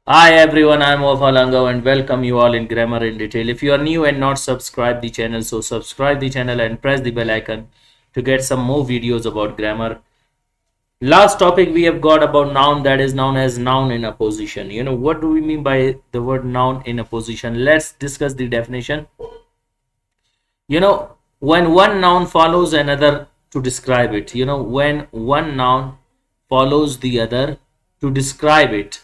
Hi everyone, I'm Ofalango and welcome you all in Grammar in Detail. If you are new and not subscribed the channel, so subscribe the channel and press the bell icon to get some more videos about grammar. Last topic we have got about noun, that is known as noun in apposition. What do we mean by the word noun in apposition? Let's discuss the definition. When one noun follows another to describe it, when one noun follows the other to describe it,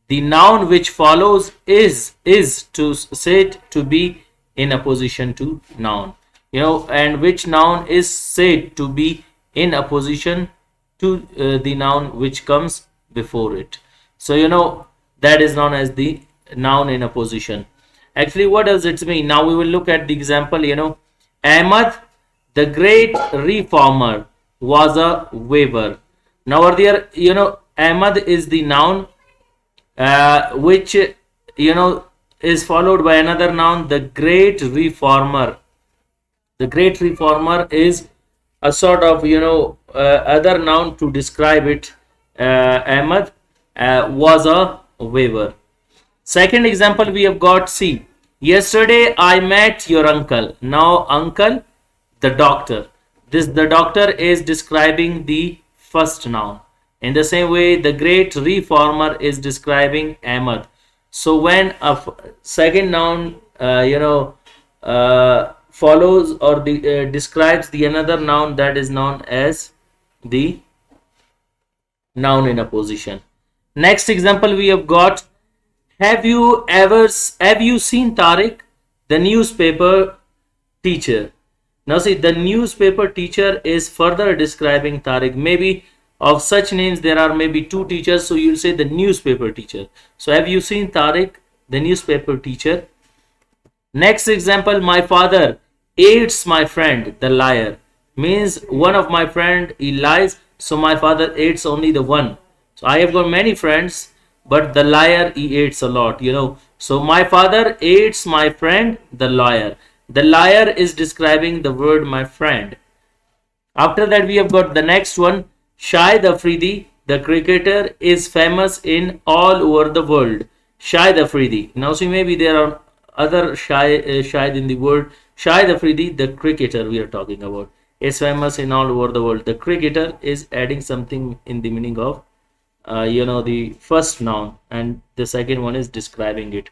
the noun which follows is to said to be in opposition to noun. And which noun is said to be in opposition to the noun which comes before it. So that is known as the noun in opposition. Actually, what does it mean? Now we will look at the example. Ahmad, the great reformer, was a weaver. Now earlier, Ahmad is the noun which is followed by another noun, the great reformer. The great reformer is a sort of other noun to describe it. Ahmad was a weaver. Second example we have got, see, yesterday I met your uncle. Now uncle, the doctor. The doctor is describing the first noun. In the same way, the great reformer is describing Ahmad. So when a second noun, follows or describes the another noun, that is known as the noun in opposition. Next example we have got, have you seen Tariq, the newspaper teacher? Now see, the newspaper teacher is further describing Tariq. Maybe of such names there are maybe two teachers, so you'll say the newspaper teacher. So have you seen Tariq, the newspaper teacher? Next example, my father hates my friend, the liar. Means one of my friend, he lies, so my father hates only the one. So I have got many friends, but the liar, he hates a lot, So my father hates my friend, the liar. The liar is describing the word my friend. After that, we have got the next one. Shahid Afridi, the cricketer, is famous in all over the world. Shahid Afridi. Now, see, maybe there are other Shahid in the world. Shahid Afridi, the cricketer we are talking about, is famous in all over the world. The cricketer is adding something in the meaning of, the first noun, and the second one is describing it.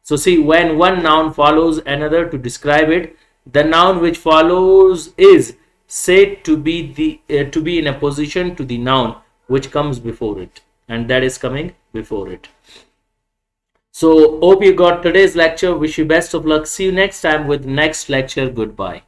So, see, when one noun follows another to describe it, the noun which follows is said to be in opposition to the noun which comes before it, and that is coming before it. So hope you got today's lecture. Wish you best of luck. See you next time with next lecture. Goodbye.